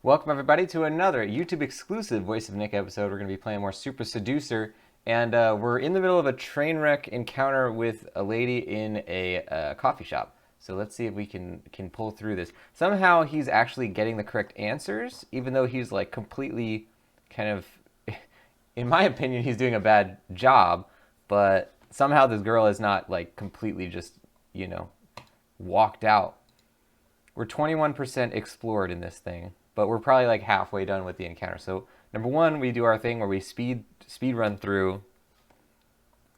Welcome everybody to another YouTube exclusive Voice of Nick episode. We're going to be playing more Super Seducer, and we're in the middle of a train wreck encounter with a lady in a coffee shop. So let's see if we can pull through this. Somehow he's actually getting the correct answers, even though he's like completely kind of, in my opinion, he's doing a bad job. But somehow this girl is not like completely just, you know, walked out. We're 21% explored in this thing, but we're probably like halfway done with the encounter. So number one, we do our thing where we speed run through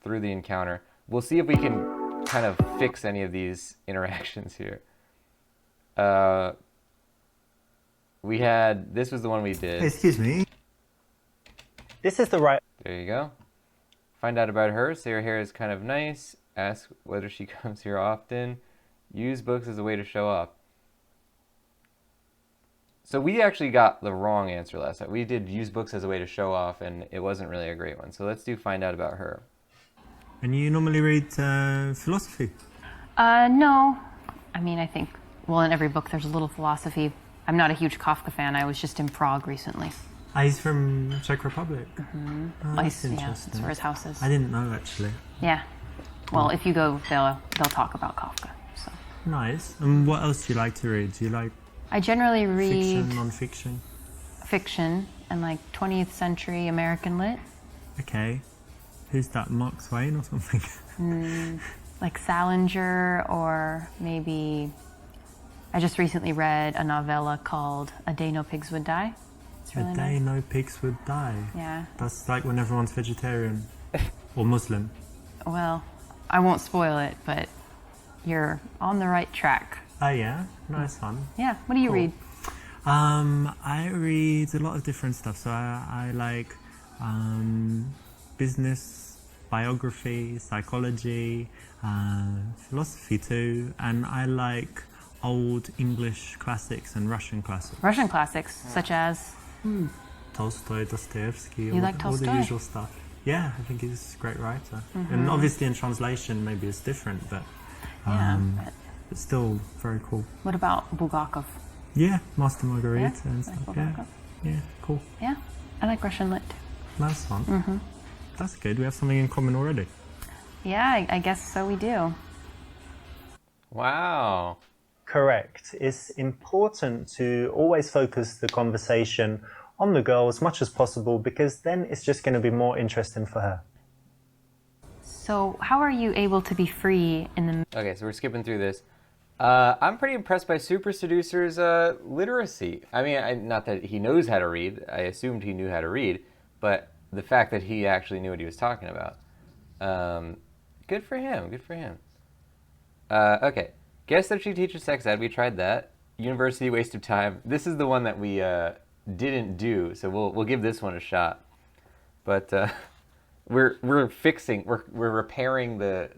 the encounter. We'll see if we can kind of fix any of these interactions here. This was the one we did. Excuse me. This is the right... There you go. Find out about her. Say her hair is kind of nice. Ask whether she comes here often. Use books as a way to show off. So we actually got the wrong answer last time. We did use books as a way to show off, and it wasn't really a great one. So let's do find out about her. And you normally read philosophy? No. I mean, I think, well, in every book there's a little philosophy. I'm not a huge Kafka fan. I was just in Prague recently. He's from Czech Republic? Mm-hmm. Oh, that's interesting. Yeah, that's where his house is. I didn't know, actually. Yeah. Well, if you go, they'll talk about Kafka. So. Nice. And what else do you like to read? Do you like I generally read... fiction, non-fiction? Fiction and like 20th century American lit. Okay. Who's that, Mark Twain or something? Like Salinger, or maybe... I just recently read a novella called A Day No Pigs Would Die. It's really A Day nice. No Pigs Would Die. Yeah. That's like when everyone's vegetarian. Or Muslim. Well, I won't spoil it, but you're on the right track. Oh yeah? Nice one. Yeah. What do you read? I read a lot of different stuff. So I like business, biography, psychology, philosophy too, and I like old English classics and Russian classics. Russian classics, such as? Tolstoy, Dostoevsky, You like all the Tolstoy? usual stuff. Yeah, I think he's a great writer. And obviously in translation maybe it's different, but it's still very cool. What about Bulgakov? Yeah, Master Margarita Yeah, and like stuff. Bulgakov. Yeah, cool. Yeah, I like Russian lit. Nice one. That's good. We have something in common already. Yeah, I guess so we do. Wow. Correct. It's important to always focus the conversation on the girl as much as possible, because then it's just going to be more interesting for her. So how are you able to be free in the... Okay, so we're skipping through this. I'm pretty impressed by Super Seducer's literacy. I mean, not that he knows how to read. I assumed he knew how to read, but the fact that he actually knew what he was talking about. Good for him. Good for him. Okay. Guess that she teaches sex ed. We tried that. University, waste of time. This is the one that we didn't do, so we'll give this one a shot. But we're repairing the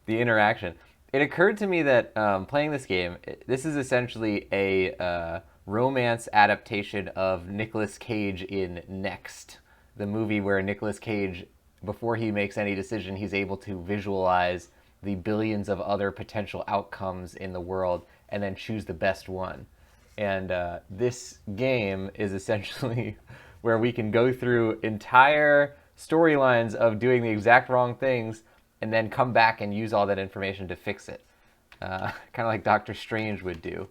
the interaction. It occurred to me that playing this game, this is essentially a romance adaptation of Nicolas Cage in Next, the movie where Nicolas Cage, before he makes any decision, he's able to visualize the billions of other potential outcomes in the world and then choose the best one. And this game is essentially where we can go through entire storylines of doing the exact wrong things and then come back and use all that information to fix it. Kind of like Doctor Strange would do.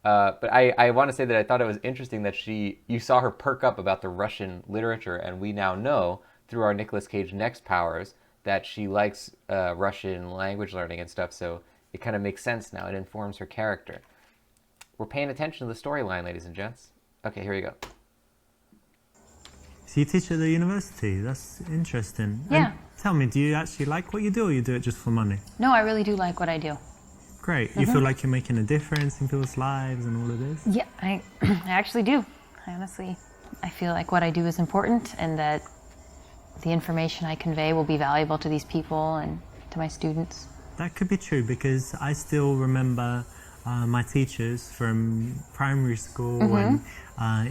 But I want to say that I thought it was interesting that you saw her perk up about the Russian literature, and we now know through our Nicolas Cage NEXT powers that she likes Russian language learning and stuff, so it kind of makes sense now. It informs her character. We're paying attention to the storyline, ladies and gents. Okay, here we go. So you teach at the university? That's interesting. Yeah. And tell me, do you actually like what you do, or you do it just for money? No, I really do like what I do. Great. You feel like you're making a difference in people's lives and all of this? Yeah, I actually do. I feel like what I do is important, and that the information I convey will be valuable to these people and to my students. That could be true, because I still remember my teachers from primary school and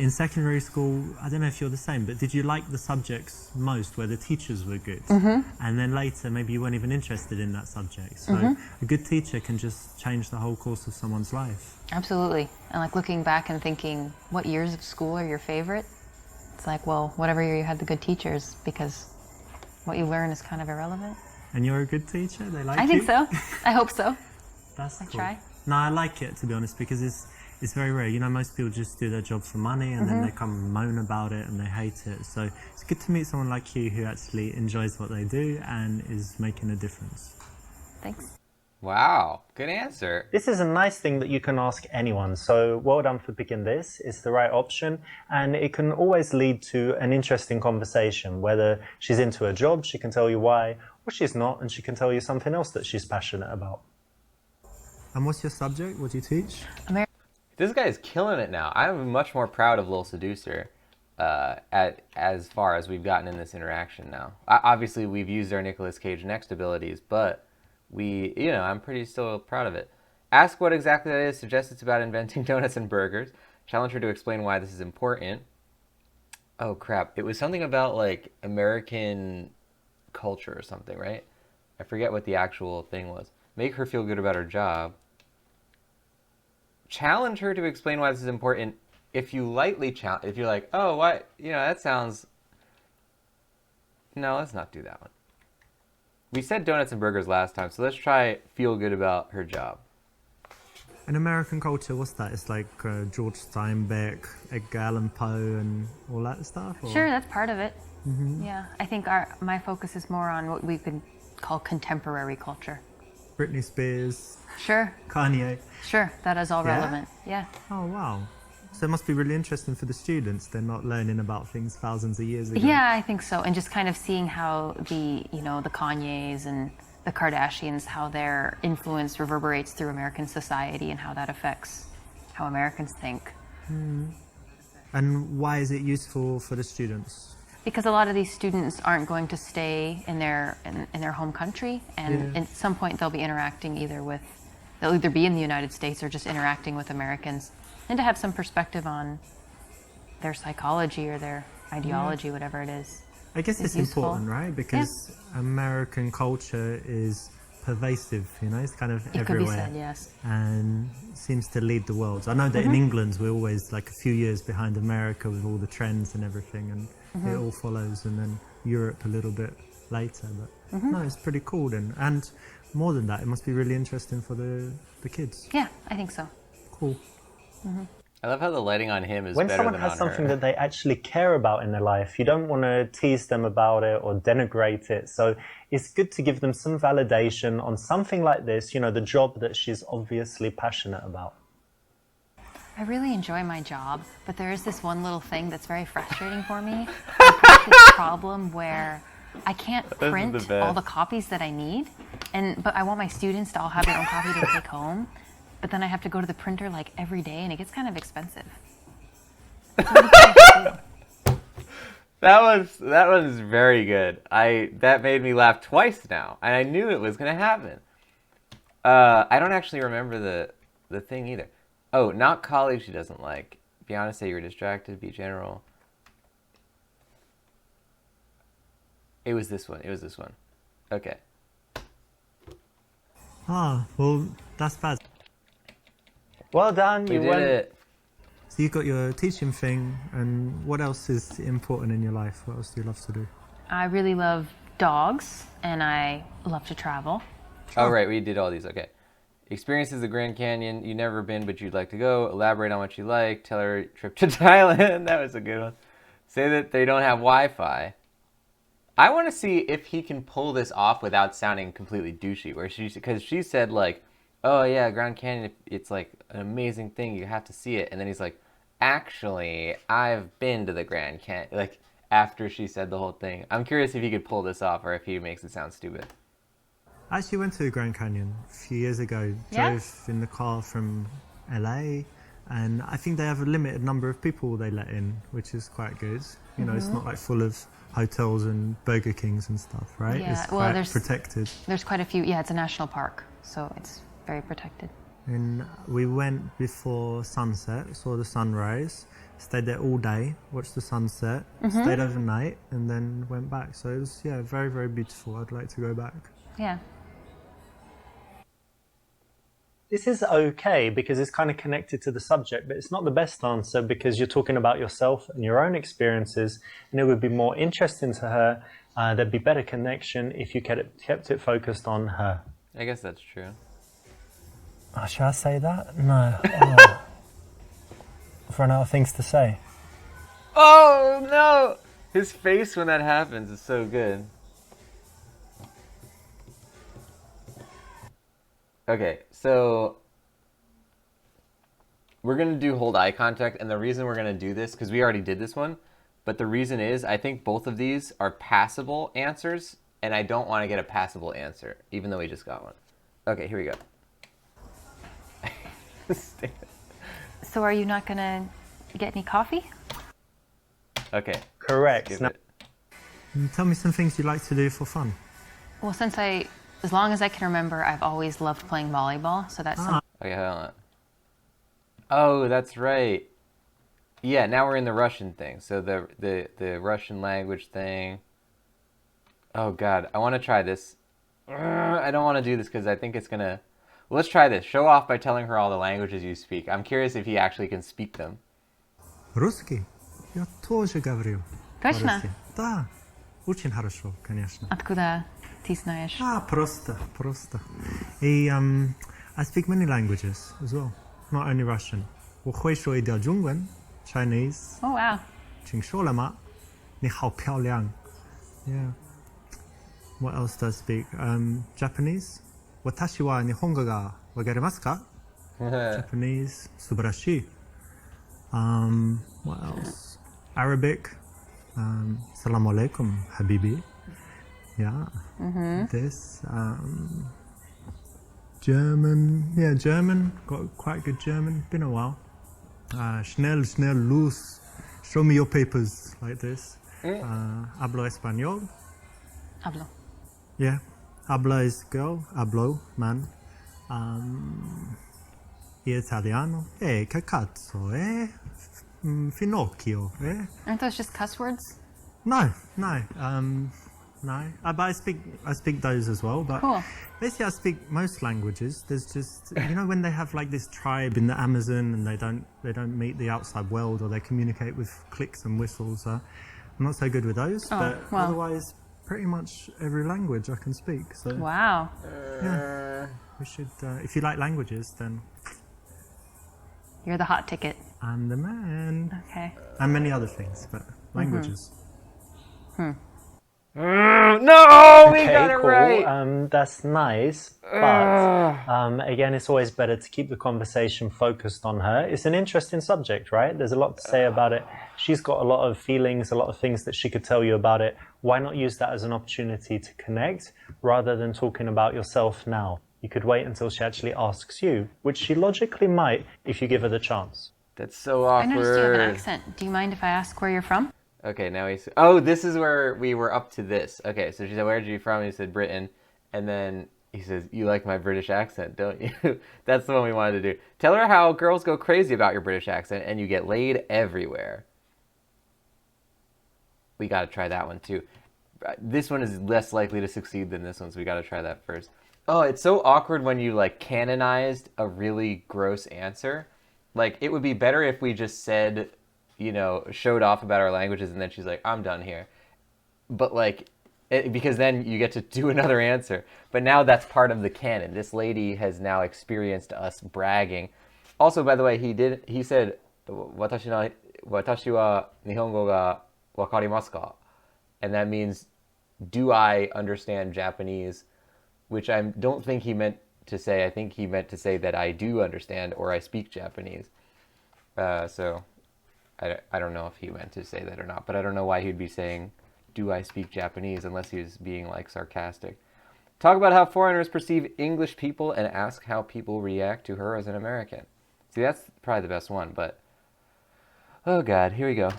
in secondary school. I don't know if you're the same, but did you like the subjects most where the teachers were good? And then later, maybe you weren't even interested in that subject. So a good teacher can just change the whole course of someone's life. Absolutely. And like looking back and thinking, what years of school are your favorite? It's like, well, whatever year you had the good teachers, because what you learn is kind of irrelevant. And you're a good teacher? They like you? I think so. I hope so. That's cool. Try. No, I like it, to be honest, because it's very rare. You know, most people just do their job for money and then they come and moan about it and they hate it. So it's good to meet someone like you who actually enjoys what they do and is making a difference. Thanks. Wow, good answer. This is a nice thing that you can ask anyone, so well done for picking this. It's the right option, and it can always lead to an interesting conversation. Whether she's into her job, she can tell you why, or she's not, and she can tell you something else that she's passionate about. And what's your subject? What do you teach? This guy is killing it now. I'm much more proud of Lil Seducer as far as we've gotten in this interaction now. Obviously, we've used our Nicolas Cage NEXT abilities, but I'm pretty still proud of it. Ask what exactly that is. Suggest it's about inventing donuts and burgers. Challenge her to explain why this is important. Oh, crap. It was something about, like, American culture or something, right? I forget what the actual thing was. Make her feel good about her job. Challenge her to explain why this is important. If you lightly challenge, if you're like, oh, what? That sounds... No, let's not do that one. We said donuts and burgers last time, so let's try feel good about her job. In American culture, what's that? It's like George Steinbeck, Edgar Allan Poe, and all that stuff? Or? Sure, that's part of it. Yeah, I think my focus is more on what we could call contemporary culture. Britney Spears. Sure. Kanye. Sure, that is all Yeah? relevant. Yeah. Oh, wow. So it must be really interesting for the students. They're not learning about things thousands of years ago. Yeah, I think so. And just kind of seeing how the Kanyes and the Kardashians, how their influence reverberates through American society and how that affects how Americans think. And why is it useful for the students? Because a lot of these students aren't going to stay in their home country, and at some point they'll be interacting they'll either be in the United States or just interacting with Americans, and to have some perspective on their psychology or their ideology, whatever it is. I guess it's useful. important, right? Because American culture is pervasive, it's kind of It everywhere. could be said, yes. And seems to lead the world. I know that in England we're always like a few years behind America with all the trends and everything, and it all follows, and then Europe a little bit later. But no, it's pretty cool then. And more than that, it must be really interesting for the kids. Yeah, I think so. Cool. I love how the lighting on him is When better someone than has on something her. that they actually care about in their life, you don't want to tease them about it or denigrate it. So it's good to give them some validation on something like this, the job that she's obviously passionate about. I really enjoy my job, but there is this one little thing that's very frustrating for me. I've got this problem where I can't print all the copies that I need, but I want my students to all have their own copy to take home. But then I have to go to the printer like every day, and it gets kind of expensive. That was very good. That made me laugh twice now, and I knew it was gonna happen. I don't actually remember the thing either. Oh, not colleagues she doesn't like. Be honest, say you were distracted. Be general. It was this one. Okay. Ah, well, that's bad. Well done, We you did went. it. So you got your teaching thing, and what else is important in your life? What else do you love to do? I really love dogs, and I love to travel. Oh, right. We did all these. Okay. Experiences the Grand Canyon. You've never been, but you'd like to go. Elaborate on what you like. Tell her trip to Thailand. That was a good one. Say that they don't have Wi-Fi. I want to see if he can pull this off without sounding completely douchey. Because she said like, oh yeah, Grand Canyon, it's like an amazing thing. You have to see it. And then he's like, actually, I've been to the Grand Canyon. Like after she said the whole thing. I'm curious if he could pull this off or if he makes it sound stupid. I actually went to the Grand Canyon a few years ago. Yeah? Drove in the car from LA, and I think they have a limited number of people they let in, which is quite good. It's not like full of hotels and Burger Kings and stuff, right? Yeah, It's well, quite protected. There's quite a few. Yeah, it's a national park, so it's very protected. And we went before sunset, saw the sunrise, stayed there all day, watched the sunset, stayed overnight, and then went back. So it was, yeah, very, very beautiful. I'd like to go back. Yeah. This is okay because it's kind of connected to the subject, but it's not the best answer because you're talking about yourself and your own experiences, and it would be more interesting to her. There'd be better connection if you kept it focused on her. I guess that's true. Oh, should I say that? No. Oh. I've run out of things to say. Oh, no! His face when that happens is so good. Okay, so we're going to do hold eye contact, and the reason we're going to do this, because we already did this one, but the reason is I think both of these are passable answers, and I don't want to get a passable answer, even though we just got one. Okay, here we go. So are you not going to get any coffee? Okay. Correct. Skip Now, it. Tell me some things you like to do for fun. Well, as long as I can remember, I've always loved playing volleyball, so that's something. Okay, hold on. Oh, that's right. Yeah, now we're in the Russian thing. So the Russian language thing. Oh God, I want to try this. I don't want to do this because I think it's gonna. Well, let's try this. Show off by telling her all the languages you speak. I'm curious if he actually can speak them. Русский? Я тоже говорю. Точно? по-русски. Да. Очень хорошо, конечно. Откуда ты знаешь? Просто. И I speak many languages as well, not only Russian. 我会说一点中文 Chinese, Oh, wow. 请说了吗？你好漂亮 Yeah. What else do I speak? Japanese? 私は日本語がわかりますか Japanese, 素晴らしい What else? Arabic, Assalamu alaikum, habibi. Yeah. This, German. Yeah, German. Got quite good German. Been a while. Schnell, los. Show me your papers, like this. Hablo español. Hablo. Yeah. Habla is girl. Hablo, man. Italiano. Che cazzo, Finocchio, Aren't those just cuss words? No. No. But I speak those as well. But Cool. basically, I speak most languages. There's just when they have like this tribe in the Amazon and they don't meet the outside world or they communicate with clicks and whistles. I'm not so good with those. Oh, but well. otherwise, pretty much every language I can speak. So Wow. yeah, we should. If you like languages, then You're the hot ticket. I'm the man. Okay. And many other things, but languages. No, we okay, got it cool. right. That's nice, but again, it's always better to keep the conversation focused on her. It's an interesting subject, right? There's a lot to say about it. She's got a lot of feelings, a lot of things that she could tell you about it. Why not use that as an opportunity to connect rather than talking about yourself now? You could wait until she actually asks you, which she logically might if you give her the chance. That's so I awkward. noticed you have an accent. Do you mind if I ask where you're from? Okay, now he's. Oh, this is where we were up to this. Okay, so she said, "Where are you from?" He said, "Britain," and then he says, "You like my British accent, don't you?" That's the one we wanted to do. Tell her how girls go crazy about your British accent, and you get laid everywhere. We got to try that one too. This one is less likely to succeed than this one, so we got to try that first. Oh, it's so awkward when you like canonized a really gross answer. Like, it would be better if we just said, showed off about our languages, and then she's like, "I'm done here." But like, because then you get to do another answer. But now that's part of the canon. This lady has now experienced us bragging. Also, by the way, he said, "Watashi wa nihongo ga wakarimasu ka?" And that means, "Do I understand Japanese?" Which I don't think he meant to say. I think he meant to say that I do understand or I speak Japanese. So I don't know if he meant to say that or not, but I don't know why he'd be saying, "Do I speak Japanese?" unless he was being like sarcastic. Talk about how foreigners perceive English people and ask how people react to her as an American. See, that's probably the best one, but oh God, here we go.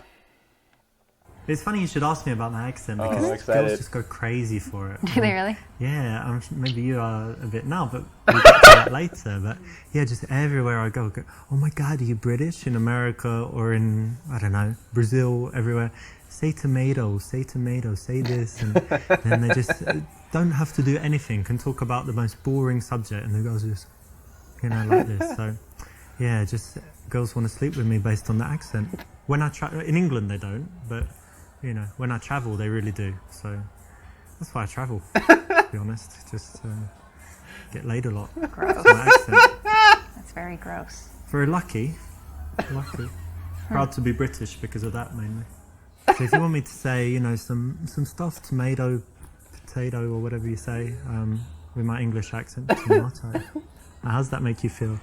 It's funny you should ask me about my accent I'm because excited. girls just go crazy for it. Do they really? Yeah, maybe you are a bit now, but we'll get to that later. But yeah, just everywhere I go, oh my God, are you British? In America or in, I don't know, Brazil, everywhere. Say tomato, say this. And then they just don't have to do anything, can talk about the most boring subject, and the girls are just, like this. So yeah, just girls want to sleep with me based on the accent. When I in England they don't, but when I travel they really do. So that's why I travel, to be honest. Just get laid a lot. Gross. My accent. That's very gross. Very lucky. Proud to be British because of that mainly. So if you want me to say, some stuff, tomato, potato, or whatever you say, with my English accent, tomato. How does that make you feel?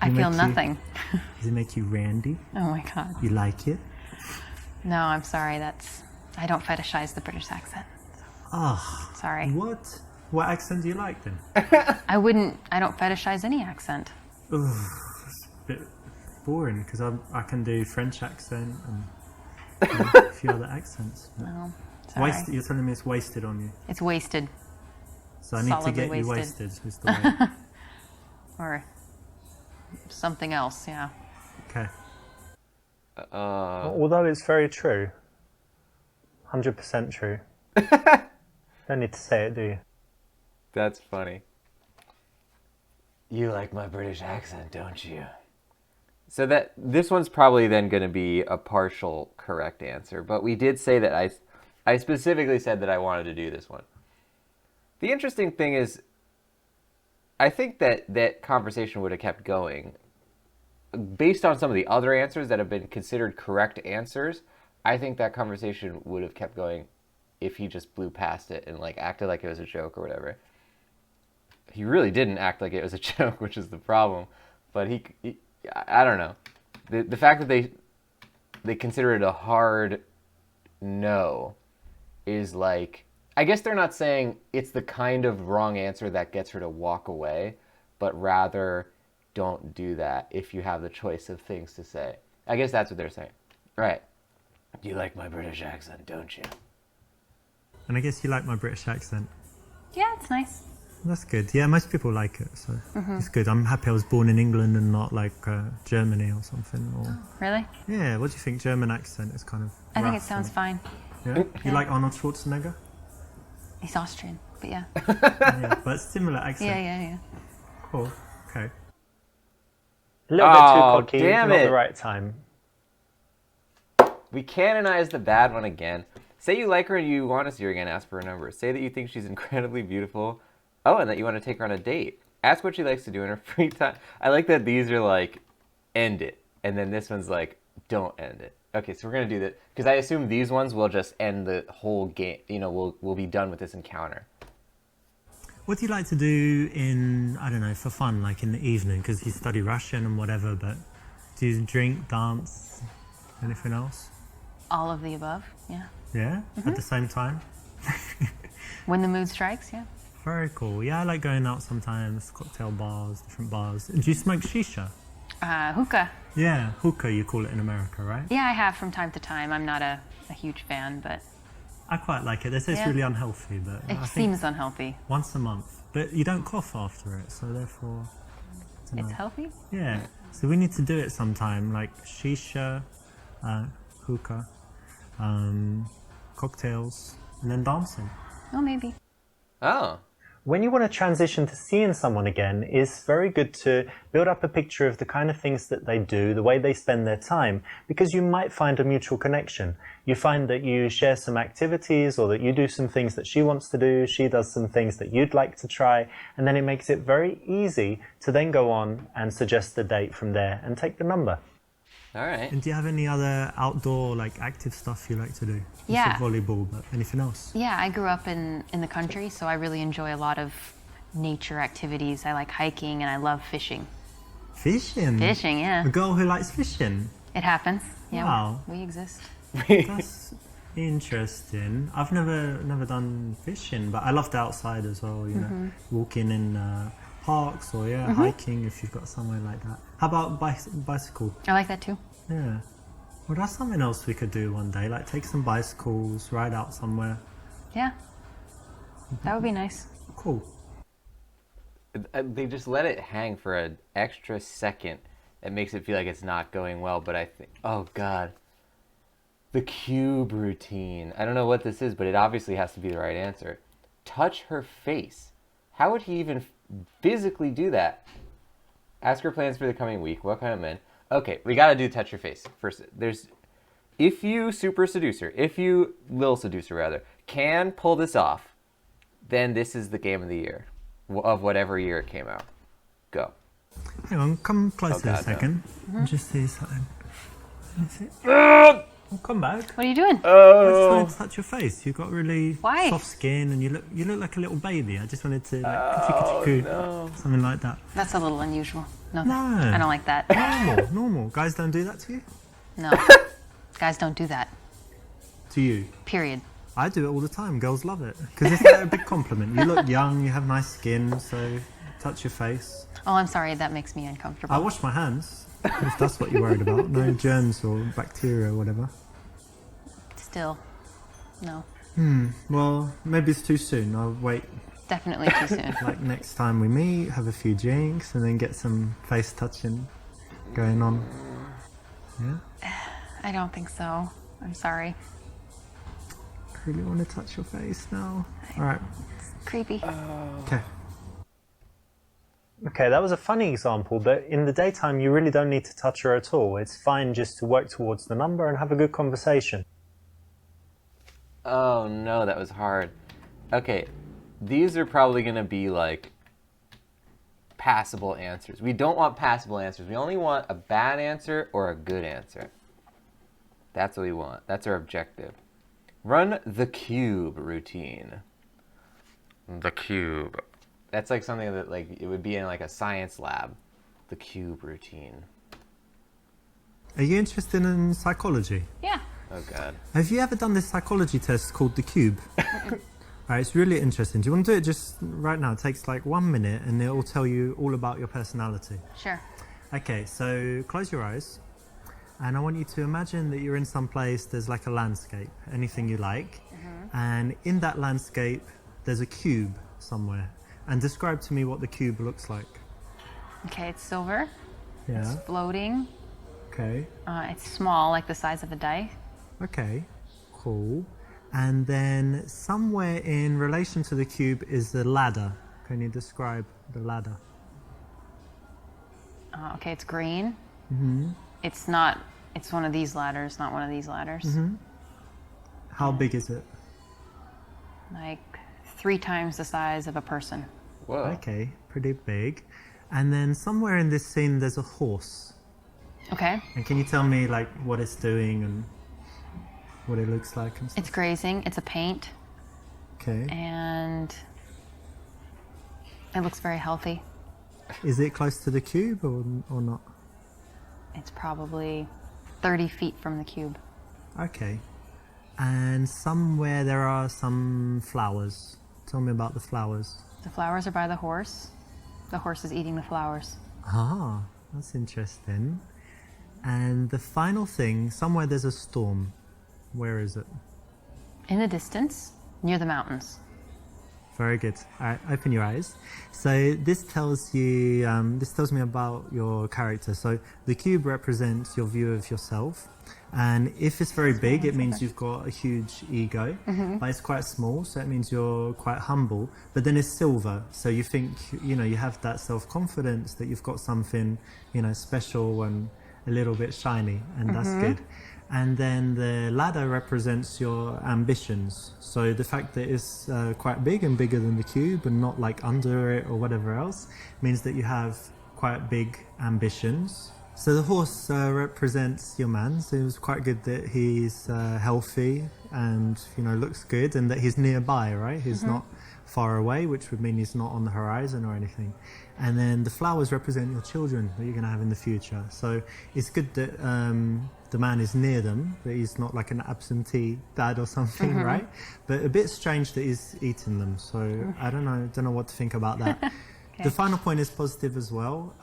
I feel nothing. Does it make you randy? Oh my God. You like it? No, I'm sorry. I don't fetishize the British accent. Oh. Sorry. What? What accent do you like then? I don't fetishize any accent. Ugh, it's a bit boring because I can do French accent and a few other accents. No, sorry. You're telling me it's wasted on you? It's wasted. So I need to get you wasted. Is the way. Or something else, yeah. Okay. Although it's very true. 100% true. Don't need to say it, do you? That's funny. You like my British accent, don't you? So this one's probably then going to be a partial correct answer, but we did say that I specifically said that I wanted to do this one. The interesting thing is, I think that conversation would have kept going. Based on some of the other answers that have been considered correct answers, I think that conversation would have kept going if he just blew past it and acted like it was a joke or whatever. He really didn't act like it was a joke, which is the problem. But he I don't know. The fact that they consider it a hard no is I guess they're not saying it's the kind of wrong answer that gets her to walk away, but rather don't do that if you have the choice of things to say. I guess that's what they're saying. Right. You like my British accent, don't you? And I guess you like my British accent. Yeah, it's nice. That's good. Yeah, most people like it, so it's good. I'm happy I was born in England and not Germany or something. Or Really? yeah, what do you think? German accent is kind of. I think it rough sounds and- fine. Yeah, you like Arnold Schwarzenegger? He's Austrian, but yeah. Yeah, but similar accent. Yeah. Cool. Okay. A little bit too Oh, cocky, damn not it. the right time. We canonized the bad one again. Say you like her and you want to see her again, ask for her number. Say that you think she's incredibly beautiful. Oh, and that you want to take her on a date. Ask what she likes to do in her free time. I like that these are end it. And then this one's don't end it. Okay, so we're going to do that. Because I assume these ones will just end the whole game. We'll be done with this encounter. What do you like to do in, I don't know, for fun, in the evening? Because you study Russian and whatever, but do you drink, dance, anything else? All of the above, yeah. Yeah? At the same time? When the mood strikes, yeah. Very cool. Yeah, I like going out sometimes, cocktail bars, different bars. Do you smoke shisha? Hookah. Yeah, hookah you call it in America, right? Yeah, I have from time to time. I'm not a huge fan, but I quite like it. They say it's Yeah. really unhealthy, but it I think seems unhealthy. once a month. But you don't cough after it, so therefore... I don't It's know. healthy? Yeah, so we need to do it sometime, shisha, hookah, cocktails, and then dancing. Oh, maybe. Oh. When you want to transition to seeing someone again, it's very good to build up a picture of the kind of things that they do, the way they spend their time, because you might find a mutual connection. You find that you share some activities or that you do some things that she wants to do, she does some things that you'd like to try, and then it makes it very easy to then go on and suggest the date from there and take the number. All right. And do you have any other outdoor, active stuff you like to do? You Yeah. said volleyball, but anything else? Yeah, I grew up in the country, so I really enjoy a lot of nature activities. I like hiking and I love fishing. Fishing? Fishing, yeah. A girl who likes fishing? It happens. Yeah, Wow. we exist. That's interesting. I've never done fishing, but I love the outside as well, walking in parks or hiking if you've got somewhere like that. How about bicycle? I like that too. Yeah. Well, that's something else we could do one day, like take some bicycles, ride out somewhere. Yeah. That would be nice. Cool. They just let it hang for an extra second. It makes it feel like it's not going well, but I think, oh God. The cube routine. I don't know what this is, but it obviously has to be the right answer. Touch her face. How would he even physically do that? Ask her plans for the coming week. What kind of men? Okay, we gotta do touch her face first. If you Super Seducer, if you Lil Seducer rather, can pull this off, then this is the game of the year, of whatever year it came out. Go. Hang on, come closer a second. Mm-hmm. And just see something. Well, come back. What are you doing? I just wanted to touch your face. You've got really Why? soft skin, and you look like a little baby. I just wanted to like something like that. That's a little unusual. No, No. I don't like that. Normal. Guys don't do that to you. No. Guys don't do that. To you. Period. I do it all the time. Girls love it because it's like a big compliment. You look young. You have nice skin. So touch your face. Oh, I'm sorry. That makes me uncomfortable. I wash my hands. If that's what you're worried about. No germs or bacteria or whatever. Still, no. Well, maybe it's too soon. I'll wait. Definitely too soon. Like next time we meet, have a few drinks, and then get some face touching going on. Yeah? I don't think so. I'm sorry. I really want to touch your face now. Alright. Creepy. Okay. Okay, that was a funny example, but in the daytime you really don't need to touch her at all. It's fine just to work towards the number and have a good conversation. Oh no, that was hard. Okay, these are probably going to be like passable answers. We don't want passable answers. We only want a bad answer or a good answer. That's what we want. That's our objective. Run the cube routine. The cube. That's like something that like it would be in like a science lab. The cube routine. Are you interested in psychology? Yeah. Oh God. Have you ever done this psychology test called the cube? Alright, it's really interesting. Do you want to do it just right now? It takes like 1 minute and it will tell you all about your personality. Sure. Okay, so close your eyes. And I want you to imagine that you're in some place, there's like a landscape, anything you like. And in that landscape, there's a cube somewhere. And describe to me what the cube looks like. Okay, it's silver. Yeah. It's floating. Okay. It's small, like the size of a die. Okay. Cool. And then somewhere in relation to the cube is the ladder. Can you describe the ladder? Okay, it's green. It's not. It's one of these ladders, not one of these ladders. How big is it? Like 3 times the size of a person. Whoa. Okay, pretty big. And then somewhere in this scene there's a horse. Okay. And can you tell me like what it's doing and what it looks like and stuff? It's grazing. It's a paint, Okay. and it looks very healthy. Is it close to the cube or not? It's probably 30 feet from the cube. Okay. And somewhere there are some flowers. Tell me about the flowers. The flowers are by the horse. The horse is eating the flowers. Ah, that's interesting. And the final thing, somewhere there's a storm. Where is it? In the distance, near the mountains. Very good. All right, open your eyes. So this tells you, this tells me about your character. So the cube represents your view of yourself. And if it's very big, it means you've got a huge ego. But it's quite small, so it means you're quite humble. But then it's silver, so you think, you know, you have that self-confidence that you've got something, you know, special and a little bit shiny, and that's good. And then the ladder represents your ambitions. So the fact that it's quite big and bigger than the cube and not like under it or whatever else means that you have quite big ambitions. So the horse represents your man. So it was quite good that he's healthy and, you know, looks good, and that he's nearby, right? He's not far away, which would mean he's not on the horizon or anything. And then the flowers represent your children that you're going to have in the future. So it's good that the man is near them, that he's not like an absentee dad or something, right? But a bit strange that he's eating them. So I don't know what to think about that. Okay. The final point is positive as well.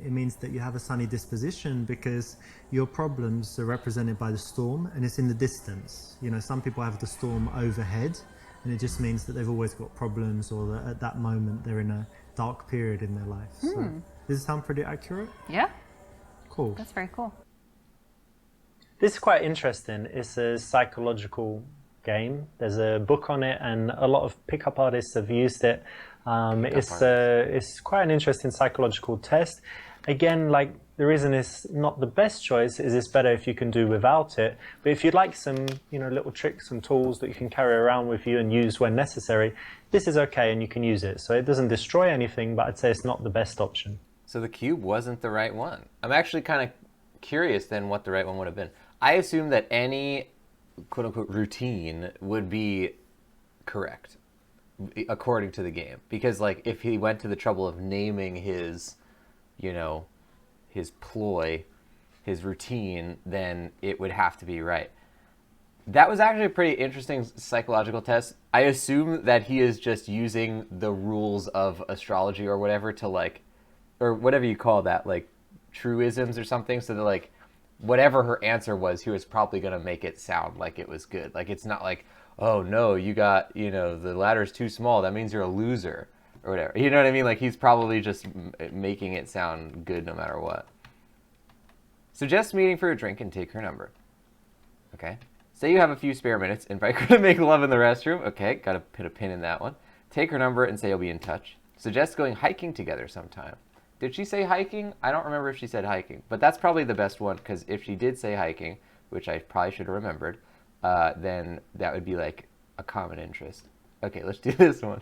It means that you have a sunny disposition because your problems are represented by the storm and it's in the distance. You know, some people have the storm overhead and it just means that they've always got problems or that at that moment they're in a dark period in their life. So, does it sound pretty accurate? Yeah, Cool. that's very cool. This is quite interesting. It's a psychological game. There's a book on it, and a lot of pickup artists have used it. It's quite an interesting psychological test. Again, like the reason it's not the best choice is it's better if you can do without it. But if you'd like some, little tricks and tools that you can carry around with you and use when necessary, this is okay and you can use it. So it doesn't destroy anything, but I'd say it's not the best option. So the cube wasn't the right one. I'm actually kind of curious then what the right one would have been. I assume that any quote-unquote routine would be correct according to the game. Because, like, if he went to the trouble of naming his, his ploy, his routine, then it would have to be right. That was actually a pretty interesting psychological test. I assume that he is just using the rules of astrology or whatever to, like, or whatever you call that, like, truisms or something, so that, like, whatever her answer was, he was probably going to make it sound like it was good. Like, it's not like, oh, no, you got, the ladder's too small. That means you're a loser or whatever. You know what I mean? Like, he's probably just making it sound good no matter what. Suggest meeting for a drink and take her number. Okay. Say you have a few spare minutes. Invite her to make love in the restroom. Okay, got to put a pin in that one. Take her number and say you'll be in touch. Suggest going hiking together sometime. Did she say hiking? I don't remember if she said hiking, but that's probably the best one, because if she did say hiking, which I probably should have remembered, then that would be like a common interest. Okay, let's do this one.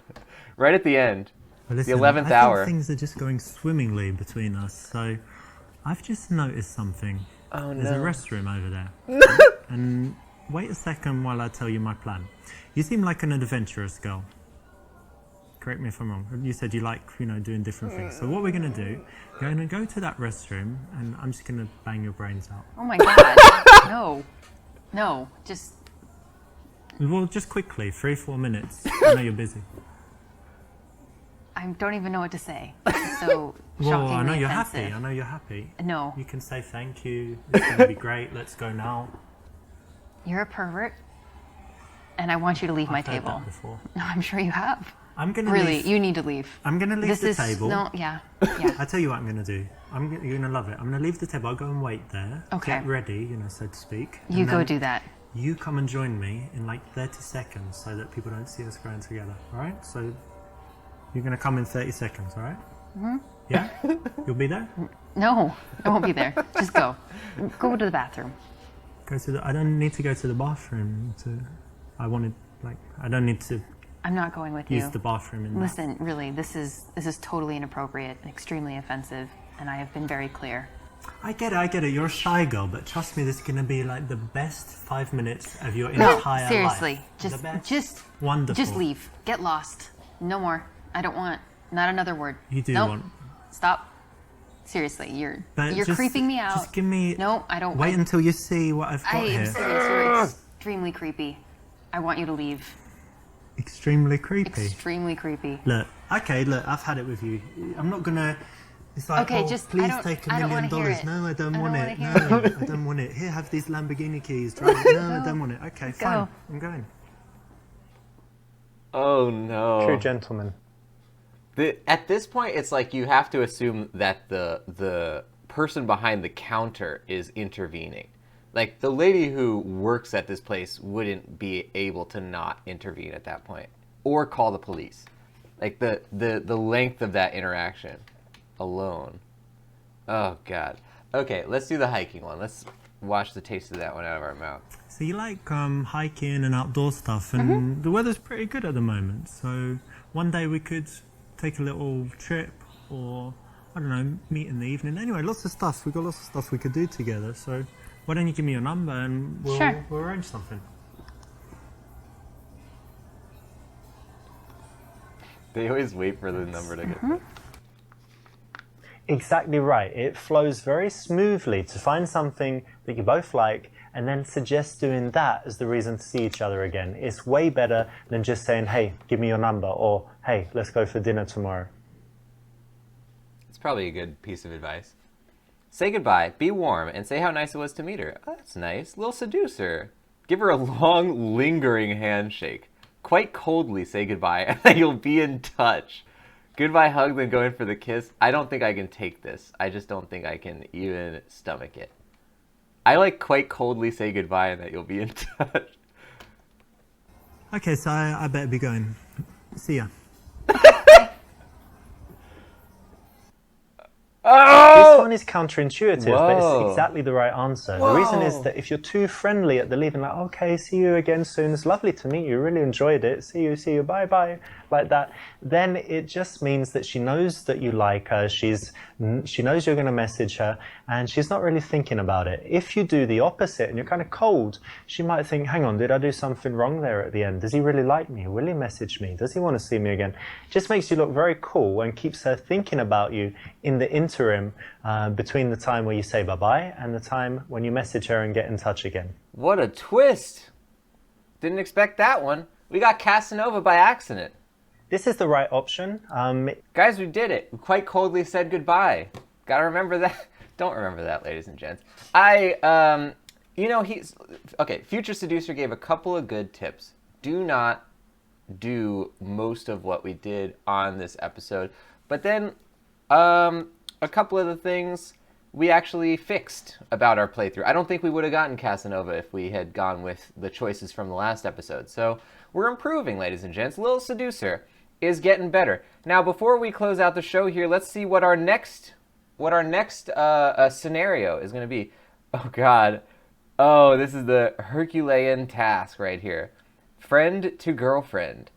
Right at the end, Well, listen, the 11th I hour. think things are just going swimmingly between us, so I've just noticed something. Oh, There's a no. restroom over there. And wait a second while I tell you my plan. You seem like an adventurous girl. Correct me if I'm wrong. You said you like, doing different things. So what we're going to do, you're going to go to that restroom, and I'm just going to bang your brains out. Oh my God. No, just, Well, just quickly, 3-4 minutes. I know you're busy. I don't even know what to say. So Well, shockingly I know you're offensive. happy. I know you're happy. No, You can say thank you. It's going to be great. Let's go now. you're a pervert, and I want you to leave my I've heard table. that before. No, I'm sure you have. I'm going to Really, leave. you need to leave. I'm going to leave This the is table. no, yeah. I tell you what I'm going to do. You're going to love it. I'm going to leave the table. I'll go and wait there. Okay. Get ready, so to speak. You and go then do that. You come and join me in like 30 seconds so that people don't see us going together. All right? So you're going to come in 30 seconds, all right? Mm-hmm. Yeah? You'll be there? No, I won't be there. Just go. Go to the bathroom. I don't need to go to the bathroom I don't need to I'm not going with use you. the bathroom in that. Listen, really, this is totally inappropriate and extremely offensive, and I have been very clear. I get it. You're a shy girl, but trust me, this is going to be like the best 5 minutes of your No, entire seriously, life. The best. just Wonderful. Just leave. Get lost. No more. I don't want. Not another word. You do Nope. want. Stop. Seriously, you're But you're just- creeping me out. Just give me. No, I don't. Wait until you see what I've got I am here. serious. You're extremely creepy. I want you to leave. Extremely creepy. Extremely creepy. Look, I've had it with you. I'm not gonna. It's like, Okay, oh, just- I please don't- take $1 I don't million. wanna hear it. No, I don't I want don't it. wanna No, hear I don't want it. Here, have these Lamborghini keys. Drive it. No, I don't want it. Okay, fine. I'm going. Oh, no. True gentleman. At this point, it's like you have to assume that the person behind the counter is intervening. Like, the lady who works at this place wouldn't be able to not intervene at that point. Or call the police. Like, the length of that interaction alone. Oh, God. Okay, let's do the hiking one. Let's wash the taste of that one out of our mouth. So you like hiking and outdoor stuff, and the weather's pretty good at the moment. So one day we could take a little trip, or I don't know, meet in the evening. Anyway, lots of stuff. We've got lots of stuff we could do together. So why don't you give me your number and we'll arrange something. They always wait for the number to get there. Exactly right. It flows very smoothly to find something that you both like and then suggest doing that as the reason to see each other again. It's way better than just saying, hey, give me your number, or hey, let's go for dinner tomorrow. probably a good piece of advice. Say goodbye, be warm, and say how nice it was to meet her. Oh, that's nice. Little seducer. Give her a long, lingering handshake. Quite coldly say goodbye, and then you'll be in touch. Goodbye hug, then go in for the kiss. I don't think I can take this. I just don't think I can even stomach it. I like quite coldly say goodbye and that you'll be in touch. Okay, so I better be going. See ya. This one is counterintuitive, but Whoa. it's exactly the right answer. Whoa. The reason is that if you're too friendly at the leaving, like, okay, see you again soon, it's lovely to meet you, really enjoyed it, see you, bye bye, like that, then it just means that she knows that you like her, she knows you're going to message her, and she's not really thinking about it. If you do the opposite and you're kind of cold, she might think, hang on, did I do something wrong there at the end? Does he really like me? Will he message me? Does he want to see me again? It just makes you look very cool and keeps her thinking about you in the interim between the time where you say bye-bye and the time when you message her and get in touch again. What a twist. Didn't expect that one. We got Casanova by accident. This is the right option. Guys, we did it. We quite coldly said goodbye. Gotta remember that. Don't remember that, ladies and gents. Future Seducer gave a couple of good tips. Do not do most of what we did on this episode. But then, a couple of the things we actually fixed about our playthrough. I don't think we would have gotten Casanova if we had gone with the choices from the last episode. So we're improving, ladies and gents. Little Seducer is getting better. Now, before we close out the show here, let's see what our next scenario is going to be. Oh, God. Oh, this is the Herculean task right here. Friend to girlfriend.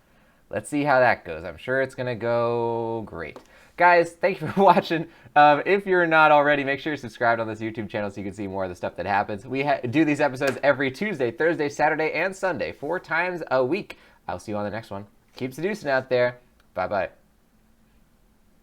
Let's see how that goes. I'm sure it's going to go great. Guys, thank you for watching. If you're not already, make sure you're subscribed on this YouTube channel so you can see more of the stuff that happens. We do these episodes every Tuesday, Thursday, Saturday, and Sunday, 4 times a week. I'll see you on the next one. Keep seducing out there. Bye-bye.